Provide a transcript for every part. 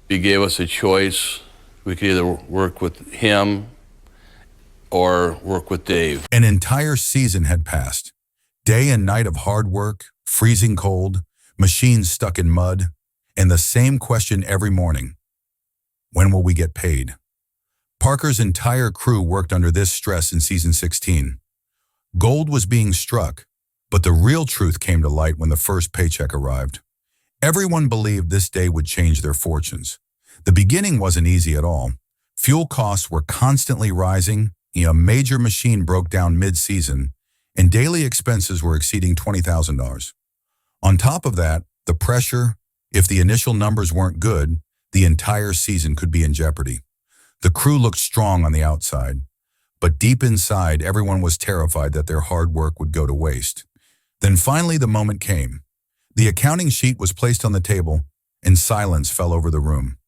He gave us a choice. We could either work with him or work with Dave. An entire season had passed. Day and night of hard work, freezing cold, machines stuck in mud, and the same question every morning: when will we get paid? Parker's entire crew worked under this stress in season 16. Gold was being struck, but the real truth came to light when the first paycheck arrived. Everyone believed this day would change their fortunes. The beginning wasn't easy at all. Fuel costs were constantly rising, a major machine broke down mid-season, and daily expenses were exceeding $20,000. On top of that, the pressure: if the initial numbers weren't good, the entire season could be in jeopardy. The crew looked strong on the outside, but deep inside, everyone was terrified that their hard work would go to waste. Then finally the moment came. The accounting sheet was placed on the table, and silence fell over the room.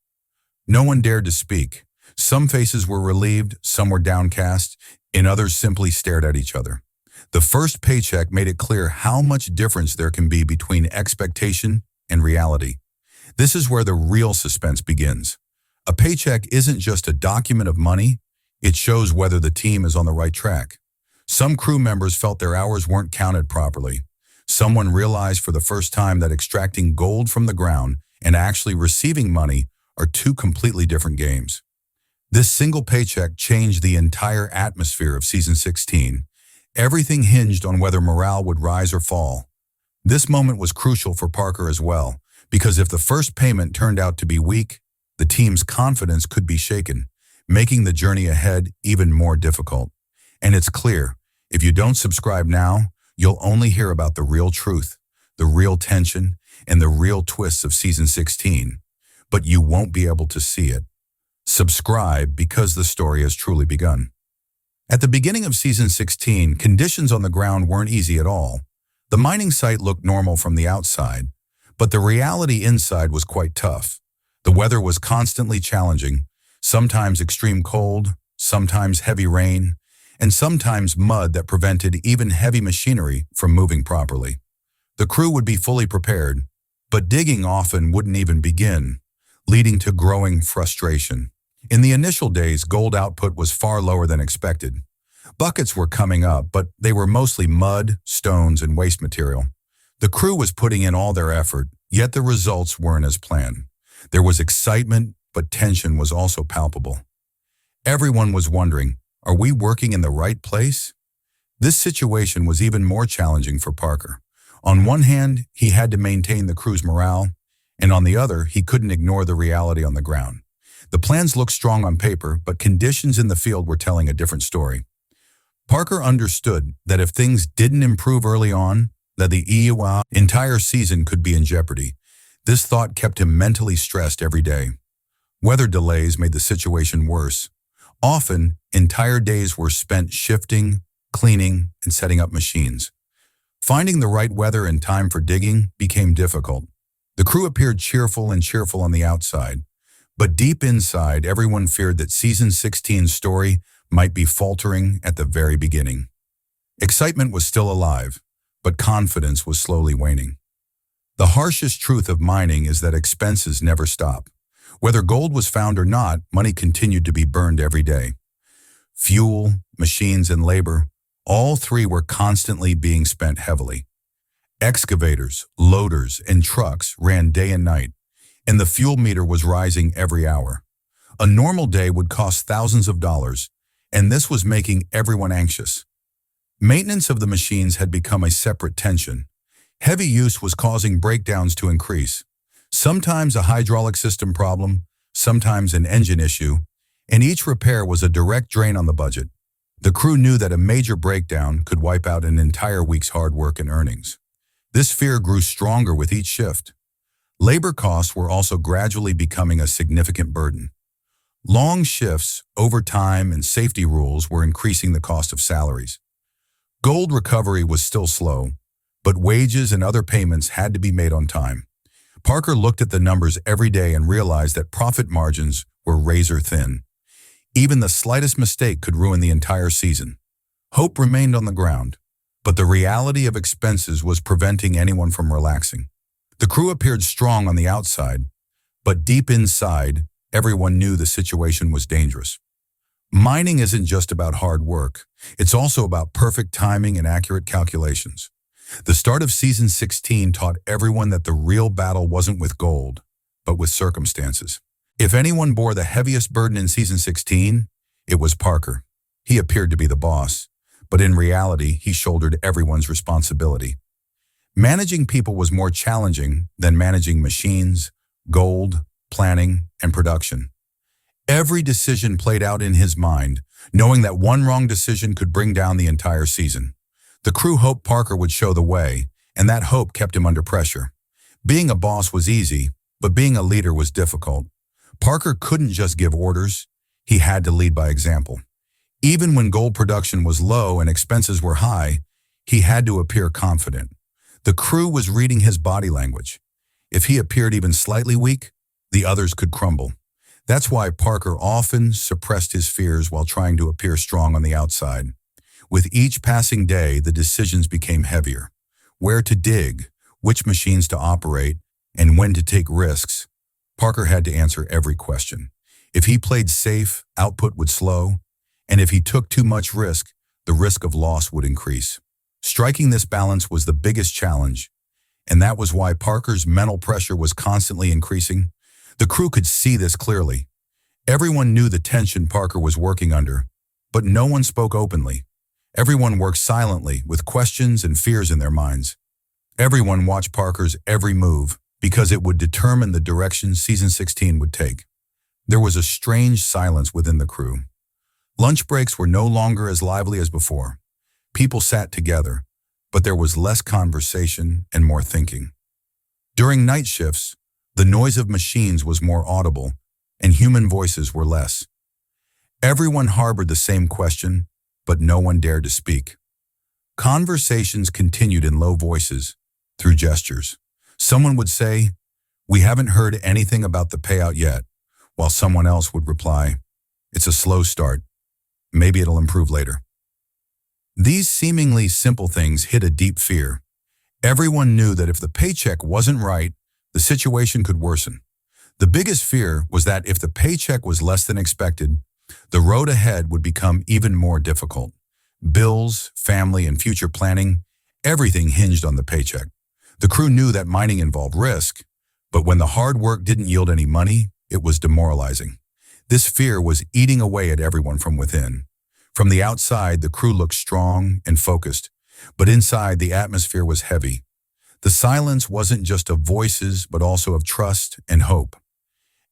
No one dared to speak. Some faces were relieved, some were downcast, and others simply stared at each other. The first paycheck made it clear how much difference there can be between expectation and reality. This is where the real suspense begins. A paycheck isn't just a document of money, it shows whether the team is on the right track. Some crew members felt their hours weren't counted properly. Someone realized for the first time that extracting gold from the ground and actually receiving money are two completely different games. This single paycheck changed the entire atmosphere of season 16. Everything hinged on whether morale would rise or fall. This moment was crucial for Parker as well, because if the first payment turned out to be weak, the team's confidence could be shaken, making the journey ahead even more difficult. And it's clear, if you don't subscribe now, you'll only hear about the real truth, the real tension, and the real twists of season 16, but you won't be able to see it. Subscribe because the story has truly begun. At the beginning of season 16, conditions on the ground weren't easy at all. The mining site looked normal from the outside, but the reality inside was quite tough. The weather was constantly challenging, sometimes extreme cold, sometimes heavy rain, and sometimes mud that prevented even heavy machinery from moving properly. The crew would be fully prepared, but digging often wouldn't even begin, leading to growing frustration. In the initial days, gold output was far lower than expected. Buckets were coming up, but they were mostly mud, stones, and waste material. The crew was putting in all their effort, yet the results weren't as planned. There was excitement, but tension was also palpable. Everyone was wondering, are we working in the right place? This situation was even more challenging for Parker. On one hand, he had to maintain the crew's morale, and on the other, he couldn't ignore the reality on the ground. The plans looked strong on paper, but conditions in the field were telling a different story. Parker understood that if things didn't improve early on, that the entire season could be in jeopardy. This thought kept him mentally stressed every day. Weather delays made the situation worse. Often, entire days were spent shifting, cleaning, and setting up machines. Finding the right weather and time for digging became difficult. The crew appeared cheerful on the outside, but deep inside, everyone feared that season 16's story might be faltering at the very beginning. Excitement was still alive, but confidence was slowly waning. The harshest truth of mining is that expenses never stop. Whether gold was found or not, money continued to be burned every day. Fuel, machines, and labor, all three were constantly being spent heavily. Excavators, loaders, and trucks ran day and night, and the fuel meter was rising every hour. A normal day would cost thousands of dollars, and this was making everyone anxious. Maintenance of the machines had become a separate tension. Heavy use was causing breakdowns to increase. Sometimes a hydraulic system problem, sometimes an engine issue, and each repair was a direct drain on the budget. The crew knew that a major breakdown could wipe out an entire week's hard work and earnings. This fear grew stronger with each shift. Labor costs were also gradually becoming a significant burden. Long shifts, overtime, and safety rules were increasing the cost of salaries. Gold recovery was still slow, but wages and other payments had to be made on time. Parker looked at the numbers every day and realized that profit margins were razor thin. Even the slightest mistake could ruin the entire season. Hope remained on the ground, but the reality of expenses was preventing anyone from relaxing. The crew appeared strong on the outside, But deep inside, everyone knew the situation was dangerous. Mining isn't just about hard work. It's also about perfect timing and accurate calculations. The start of season 16 taught everyone that the real battle wasn't with gold, but with circumstances. If anyone bore the heaviest burden in season 16, it was Parker. He appeared to be the boss, but in reality, he shouldered everyone's responsibility. Managing people was more challenging than managing machines, gold, planning, and production. Every decision played out in his mind, knowing that one wrong decision could bring down the entire season. The crew hoped Parker would show the way, and that hope kept him under pressure. Being a boss was easy, but being a leader was difficult. Parker couldn't just give orders, he had to lead by example. Even when gold production was low and expenses were high, he had to appear confident. The crew was reading his body language. If he appeared even slightly weak, the others could crumble. That's why Parker often suppressed his fears while trying to appear strong on the outside. With each passing day, the decisions became heavier. Where to dig, which machines to operate, and when to take risks. Parker had to answer every question. If he played safe, output would slow, and if he took too much risk, the risk of loss would increase. Striking this balance was the biggest challenge, and that was why Parker's mental pressure was constantly increasing. The crew could see this clearly. Everyone knew the tension Parker was working under, but no one spoke openly. Everyone worked silently with questions and fears in their minds. Everyone watched Parker's every move because it would determine the direction season 16 would take. There was a strange silence within the crew. Lunch breaks were no longer as lively as before. People sat together, but there was less conversation and more thinking. During night shifts, the noise of machines was more audible, and human voices were less. Everyone harbored the same question, but no one dared to speak. Conversations continued in low voices, through gestures. Someone would say, "We haven't heard anything about the payout yet," while someone else would reply, "It's a slow start. Maybe it'll improve later." These seemingly simple things hid a deep fear. Everyone knew that if the paycheck wasn't right, the situation could worsen. The biggest fear was that if the paycheck was less than expected, the road ahead would become even more difficult. Bills, family, and future planning, everything hinged on the paycheck. The crew knew that mining involved risk, but when the hard work didn't yield any money, it was demoralizing. This fear was eating away at everyone from within. From the outside, the crew looked strong and focused, but inside the atmosphere was heavy. The silence wasn't just of voices, but also of trust and hope.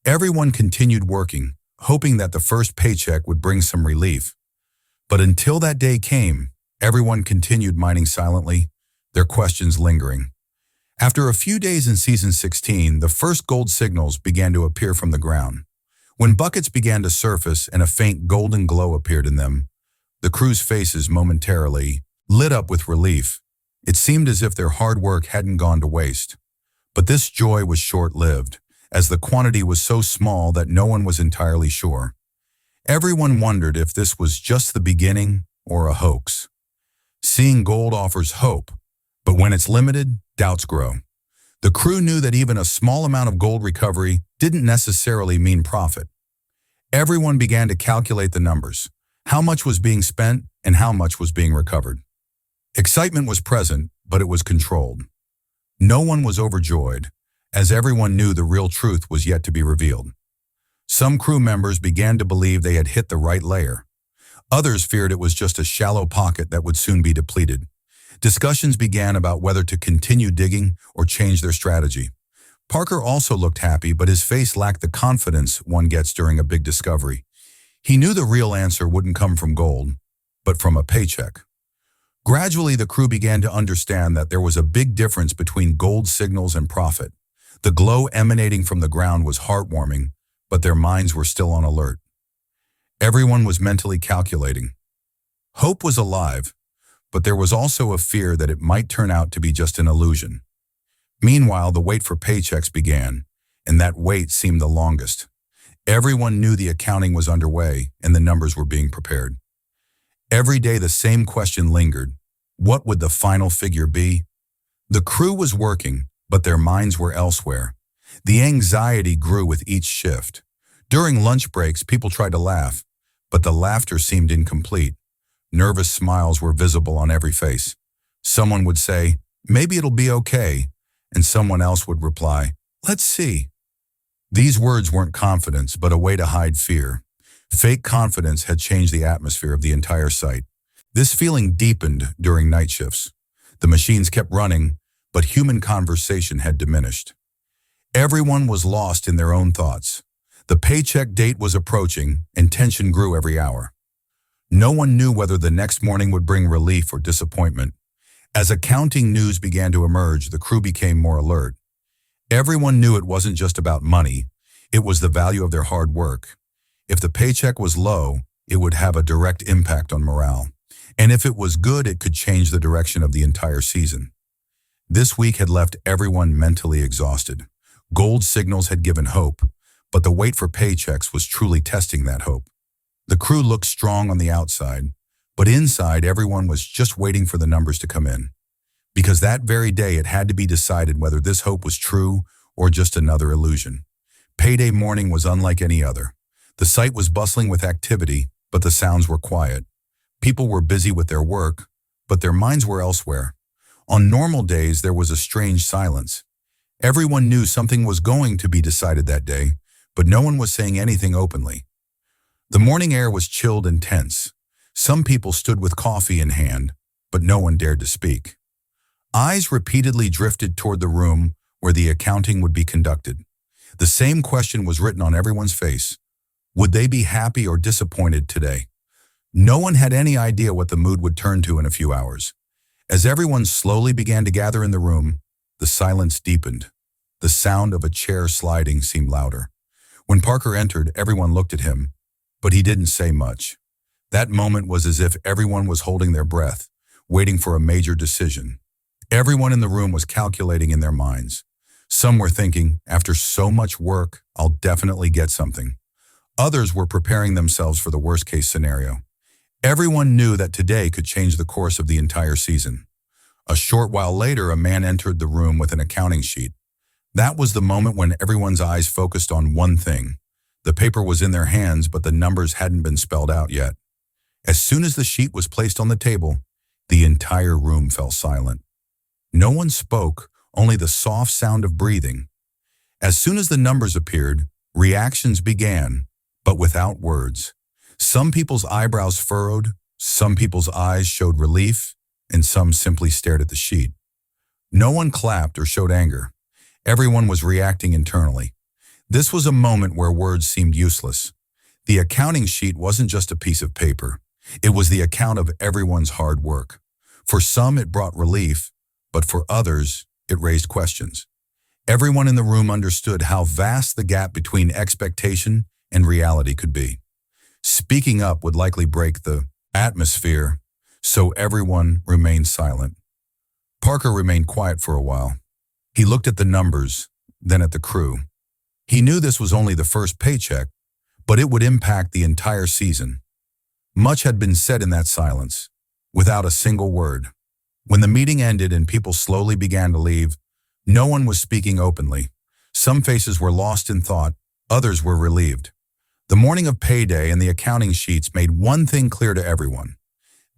Everyone continued working, hoping that the first paycheck would bring some relief. But until that day came, everyone continued mining silently, their questions lingering. After a few days in season 16, the first gold signals began to appear from the ground. When buckets began to surface and a faint golden glow appeared in them, the crew's faces momentarily lit up with relief. It seemed as if their hard work hadn't gone to waste. But this joy was short-lived, as the quantity was so small that no one was entirely sure. Everyone wondered if this was just the beginning or a hoax. Seeing gold offers hope, but when it's limited, doubts grow. The crew knew that even a small amount of gold recovery didn't necessarily mean profit. Everyone began to calculate the numbers, how much was being spent and how much was being recovered. Excitement was present, but it was controlled. No one was overjoyed, as everyone knew the real truth was yet to be revealed. Some crew members began to believe they had hit the right layer. Others feared it was just a shallow pocket that would soon be depleted. Discussions began about whether to continue digging or change their strategy. Parker also looked happy, but his face lacked the confidence one gets during a big discovery. He knew the real answer wouldn't come from gold, but from a paycheck. Gradually, the crew began to understand that there was a big difference between gold signals and profit. The glow emanating from the ground was heartwarming, but their minds were still on alert. Everyone was mentally calculating. Hope was alive, but there was also a fear that it might turn out to be just an illusion. Meanwhile, the wait for paychecks began, and that wait seemed the longest. Everyone knew the accounting was underway and the numbers were being prepared. Every day the same question lingered. What would the final figure be? The crew was working, but their minds were elsewhere. The anxiety grew with each shift. During lunch breaks, people tried to laugh, but the laughter seemed incomplete. Nervous smiles were visible on every face. Someone would say, "Maybe it'll be okay," and someone else would reply, "Let's see." These words weren't confidence, but a way to hide fear. Fake confidence had changed the atmosphere of the entire site. This feeling deepened during night shifts. The machines kept running, but human conversation had diminished. Everyone was lost in their own thoughts. The paycheck date was approaching, and tension grew every hour. No one knew whether the next morning would bring relief or disappointment. As accounting news began to emerge, the crew became more alert. Everyone knew it wasn't just about money, it was the value of their hard work. If the paycheck was low, it would have a direct impact on morale. And if it was good, it could change the direction of the entire season. This week had left everyone mentally exhausted. Gold signals had given hope, but the wait for paychecks was truly testing that hope. The crew looked strong on the outside, but inside everyone was just waiting for the numbers to come in. Because that very day it had to be decided whether this hope was true or just another illusion. Payday morning was unlike any other. The site was bustling with activity, but the sounds were quiet. People were busy with their work, but their minds were elsewhere. On normal days, there was a strange silence. Everyone knew something was going to be decided that day, but no one was saying anything openly. The morning air was chilled and tense. Some people stood with coffee in hand, but no one dared to speak. Eyes repeatedly drifted toward the room where the accounting would be conducted. The same question was written on everyone's face. Would they be happy or disappointed today? No one had any idea what the mood would turn to in a few hours. As everyone slowly began to gather in the room, the silence deepened. The sound of a chair sliding seemed louder. When Parker entered, everyone looked at him, but he didn't say much. That moment was as if everyone was holding their breath, waiting for a major decision. Everyone in the room was calculating in their minds. Some were thinking, after so much work, I'll definitely get something. Others were preparing themselves for the worst-case scenario. Everyone knew that today could change the course of the entire season. A short while later, a man entered the room with an accounting sheet. That was the moment when everyone's eyes focused on one thing. The paper was in their hands, but the numbers hadn't been spelled out yet. As soon as the sheet was placed on the table, the entire room fell silent. No one spoke, only the soft sound of breathing. As soon as the numbers appeared, reactions began, but without words. Some people's eyebrows furrowed, some people's eyes showed relief, and some simply stared at the sheet. No one clapped or showed anger. Everyone was reacting internally. This was a moment where words seemed useless. The accounting sheet wasn't just a piece of paper. It was the account of everyone's hard work. For some, it brought relief, but for others, it raised questions. Everyone in the room understood how vast the gap between expectation and reality could be. Speaking up would likely break the atmosphere, so everyone remained silent. Parker remained quiet for a while. He looked at the numbers, then at the crew. He knew this was only the first paycheck, but it would impact the entire season. Much had been said in that silence, without a single word. When the meeting ended and people slowly began to leave, no one was speaking openly. Some faces were lost in thought, others were relieved. The morning of payday and the accounting sheets made one thing clear to everyone.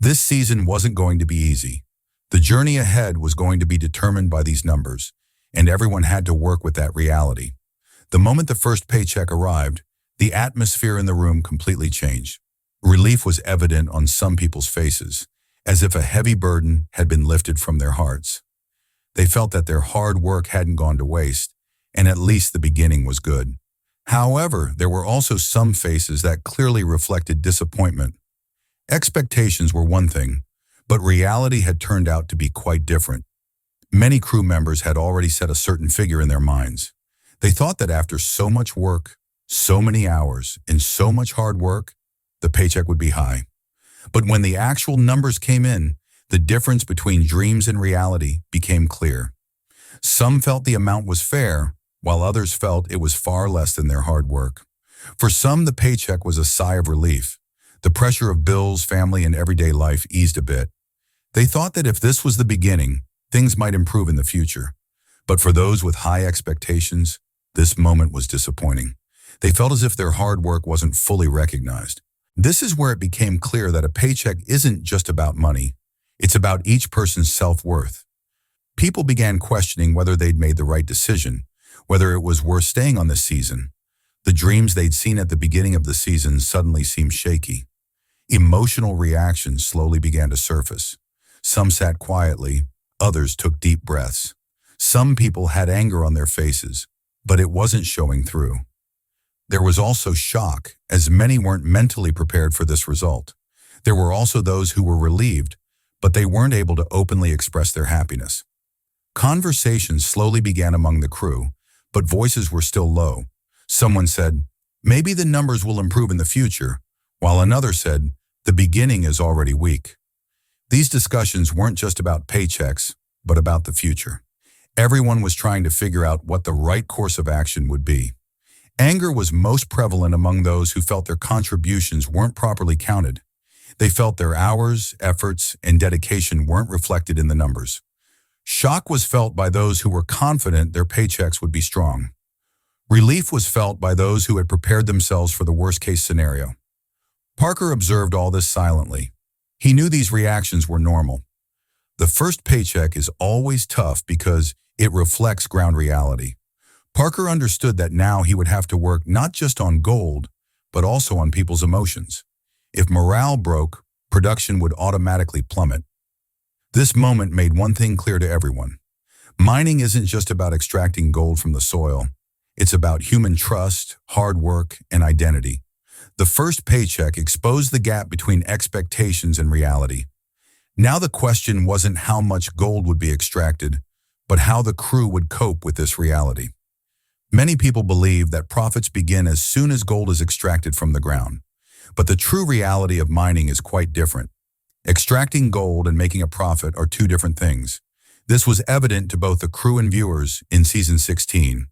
This season wasn't going to be easy. The journey ahead was going to be determined by these numbers, and everyone had to work with that reality. The moment the first paycheck arrived, the atmosphere in the room completely changed. Relief was evident on some people's faces, as if a heavy burden had been lifted from their hearts. They felt that their hard work hadn't gone to waste, and at least the beginning was good. However, there were also some faces that clearly reflected disappointment. Expectations were one thing, but reality had turned out to be quite different. Many crew members had already set a certain figure in their minds. They thought that after so much work, so many hours, and so much hard work, the paycheck would be high. But when the actual numbers came in, the difference between dreams and reality became clear. Some felt the amount was fair, while others felt it was far less than their hard work. For some, the paycheck was a sigh of relief. The pressure of bills, family, and everyday life eased a bit. They thought that if this was the beginning, things might improve in the future. But for those with high expectations, This moment was disappointing. They felt as if their hard work wasn't fully recognized. This is where it became clear that a paycheck isn't just about money. It's about each person's self-worth. People began questioning whether they'd made the right decision, whether it was worth staying on this season. The dreams they'd seen at the beginning of the season suddenly seemed shaky. Emotional reactions slowly began to surface. Some sat quietly, others took deep breaths. Some people had anger on their faces, but it wasn't showing through. There was also shock, as many weren't mentally prepared for this result. There were also those who were relieved, but they weren't able to openly express their happiness. Conversations slowly began among the crew, but voices were still low. Someone said, "Maybe the numbers will improve in the future," while another said, "The beginning is already weak." These discussions weren't just about paychecks, but about the future. Everyone was trying to figure out what the right course of action would be. Anger was most prevalent among those who felt their contributions weren't properly counted. They felt their hours, efforts, and dedication weren't reflected in the numbers. Shock was felt by those who were confident their paychecks would be strong. Relief was felt by those who had prepared themselves for the worst-case scenario. Parker observed all this silently. He knew these reactions were normal. The first paycheck is always tough because it reflects ground reality. Parker understood that now he would have to work not just on gold, but also on people's emotions. If morale broke, production would automatically plummet. This moment made one thing clear to everyone. Mining isn't just about extracting gold from the soil. It's about human trust, hard work, and identity. The first paycheck exposed the gap between expectations and reality. Now the question wasn't how much gold would be extracted, but how the crew would cope with this reality. Many people believe that profits begin as soon as gold is extracted from the ground. But the true reality of mining is quite different. Extracting gold and making a profit are two different things. This was evident to both the crew and viewers in Season 16.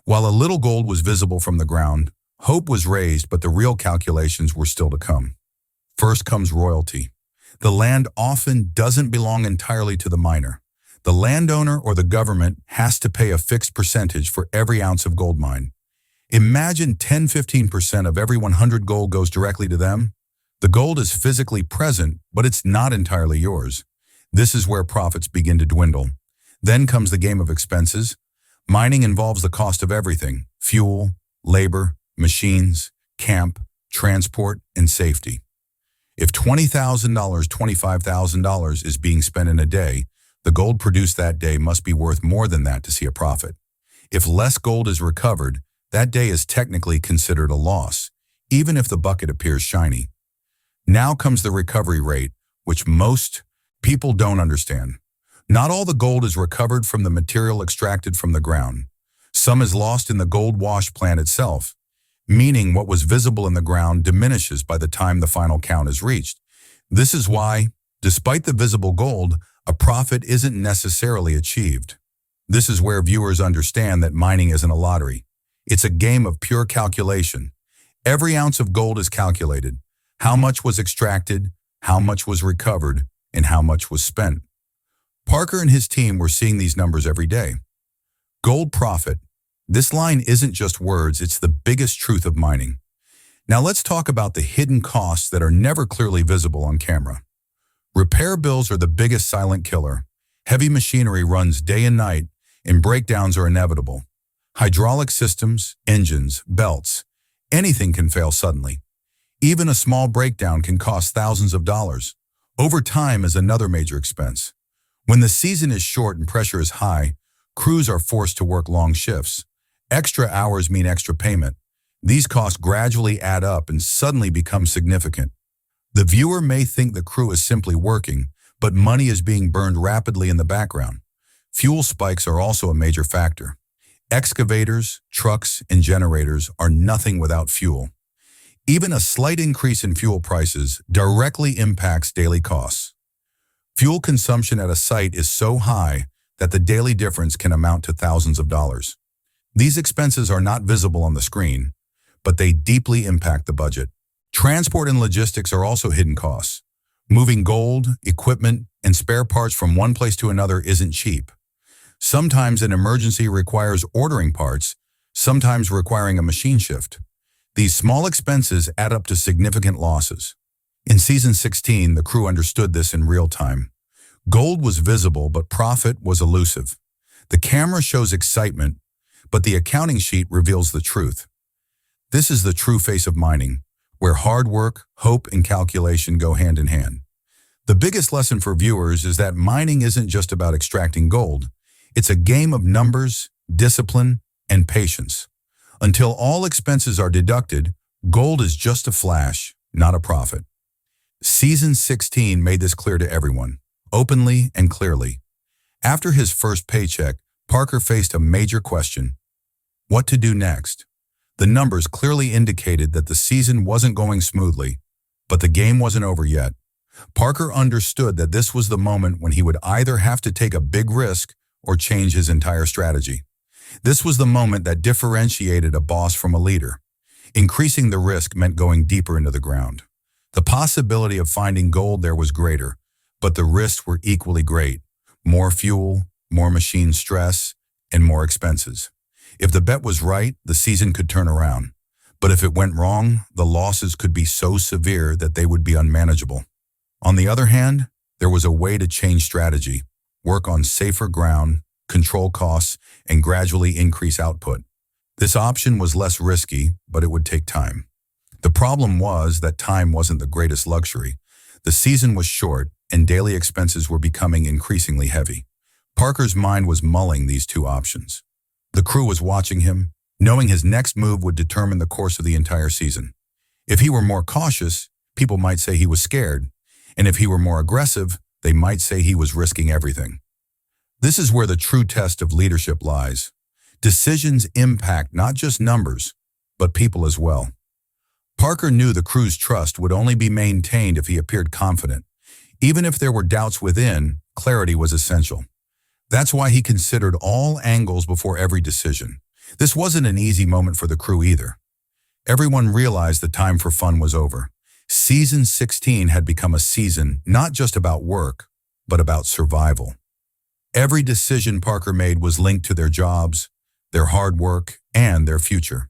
While a little gold was visible from the ground, hope was raised, but the real calculations were still to come. First comes royalty. The land often doesn't belong entirely to the miner. The landowner or the government has to pay a fixed percentage for every ounce of gold mined. Imagine 10–15% of every 100 gold goes directly to them. The gold is physically present, but it's not entirely yours. This is where profits begin to dwindle. Then comes the game of expenses. Mining involves the cost of everything: fuel, labor, machines, camp, transport, and safety. If $20,000, $25,000 is being spent in a day, the gold produced that day must be worth more than that to see a profit. If less gold is recovered, that day is technically considered a loss, even if the bucket appears shiny. Now comes the recovery rate, which most people don't understand. Not all the gold is recovered from the material extracted from the ground. Some is lost in the gold wash plant itself, meaning what was visible in the ground diminishes by the time the final count is reached. This is why, despite the visible gold, a profit isn't necessarily achieved. This is where viewers understand that mining isn't a lottery. It's a game of pure calculation. Every ounce of gold is calculated. How much was extracted, how much was recovered, and how much was spent. Parker and his team were seeing these numbers every day. Gold profit. This line isn't just words, it's the biggest truth of mining. Now let's talk about the hidden costs that are never clearly visible on camera. Repair bills are the biggest silent killer. Heavy machinery runs day and night, and breakdowns are inevitable. Hydraulic systems, engines, belts, anything can fail suddenly. Even a small breakdown can cost thousands of dollars. Overtime is another major expense. When the season is short and pressure is high, crews are forced to work long shifts. Extra hours mean extra payment. These costs gradually add up and suddenly become significant. The viewer may think the crew is simply working, but money is being burned rapidly in the background. Fuel spikes are also a major factor. Excavators, trucks, and generators are nothing without fuel. Even a slight increase in fuel prices directly impacts daily costs. Fuel consumption at a site is so high that the daily difference can amount to thousands of dollars. These expenses are not visible on the screen, but they deeply impact the budget. Transport and logistics are also hidden costs. Moving gold, equipment, and spare parts from one place to another isn't cheap. Sometimes an emergency requires ordering parts, sometimes requiring a machine shift. These small expenses add up to significant losses. In Season 16, the crew understood this in real time. Gold was visible, but profit was elusive. The camera shows excitement, but the accounting sheet reveals the truth. This is the true face of mining, where hard work, hope, and calculation go hand in hand. The biggest lesson for viewers is that mining isn't just about extracting gold. It's a game of numbers, discipline, and patience. Until all expenses are deducted, gold is just a flash, not a profit. Season 16 made this clear to everyone, openly and clearly. After his first paycheck, Parker faced a major question: what to do next? The numbers clearly indicated that the season wasn't going smoothly, but the game wasn't over yet. Parker understood that this was the moment when he would either have to take a big risk or change his entire strategy. This was the moment that differentiated a boss from a leader. Increasing the risk meant going deeper into the ground. The possibility of finding gold there was greater, but the risks were equally great. More fuel, more machine stress, and more expenses. If the bet was right, the season could turn around. But if it went wrong, the losses could be so severe that they would be unmanageable. On the other hand, there was a way to change strategy, work on safer ground, control costs, and gradually increase output. This option was less risky, but it would take time. The problem was that time wasn't the greatest luxury. The season was short, and daily expenses were becoming increasingly heavy. Parker's mind was mulling these two options. The crew was watching him, knowing his next move would determine the course of the entire season. If he were more cautious, people might say he was scared, and if he were more aggressive, they might say he was risking everything. This is where the true test of leadership lies. Decisions impact not just numbers, but people as well. Parker knew the crew's trust would only be maintained if he appeared confident. Even if there were doubts within, clarity was essential. That's why he considered all angles before every decision. This wasn't an easy moment for the crew either. Everyone realized the time for fun was over. Season 16 had become a season not just about work, but about survival. Every decision Parker made was linked to their jobs, their hard work, and their future.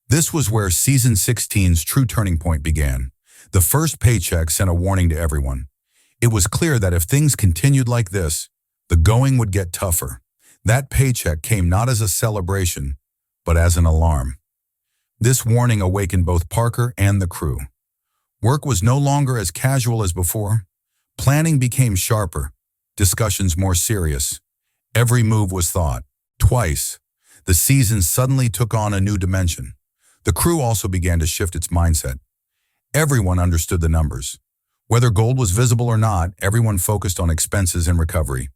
This was where Season 16's true turning point began. The first paycheck sent a warning to everyone. It was clear that if things continued like this, the going would get tougher. That paycheck came not as a celebration, but as an alarm. This warning awakened both Parker and the crew. Work was no longer as casual as before. Planning became sharper, discussions more serious. Every move was thought. Twice, the season suddenly took on a new dimension. The crew also began to shift its mindset. Everyone understood the numbers. Whether gold was visible or not, everyone focused on expenses and recovery.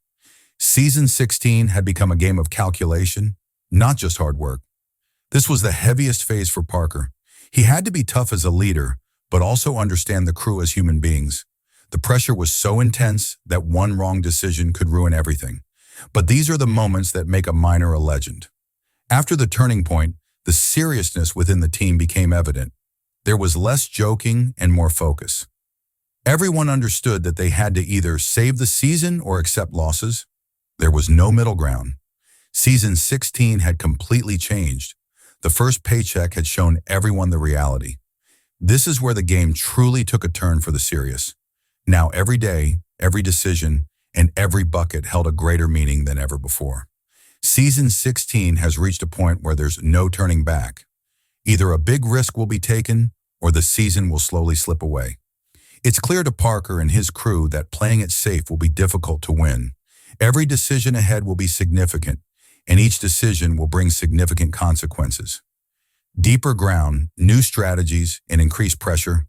Season 16 had become a game of calculation, not just hard work. This was the heaviest phase for Parker. He had to be tough as a leader, but also understand the crew as human beings. The pressure was so intense that one wrong decision could ruin everything. But these are the moments that make a miner a legend. After the turning point, the seriousness within the team became evident. There was less joking and more focus. Everyone understood that they had to either save the season or accept losses. There was no middle ground. Season 16 had completely changed. The first paycheck had shown everyone the reality. This is where the game truly took a turn for the serious. Now every day, every decision, and every bucket held a greater meaning than ever before. Season 16 has reached a point where there's no turning back. Either a big risk will be taken, or the season will slowly slip away. It's clear to Parker and his crew that playing it safe will be difficult to win. Every decision ahead will be significant, and each decision will bring significant consequences. Deeper ground, new strategies, and increased pressure.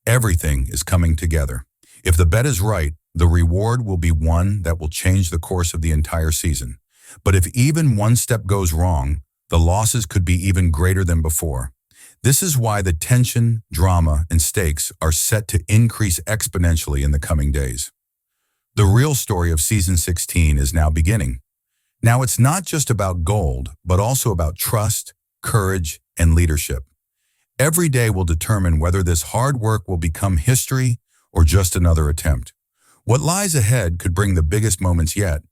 Everything is coming together. If the bet is right, the reward will be one that will change the course of the entire season. But if even one step goes wrong, the losses could be even greater than before. This is why the tension, drama, and stakes are set to increase exponentially in the coming days. The real story of Season 16 is now beginning. Now it's not just about gold, but also about trust, courage, and leadership. Every day will determine whether this hard work will become history or just another attempt. What lies ahead could bring the biggest moments yet,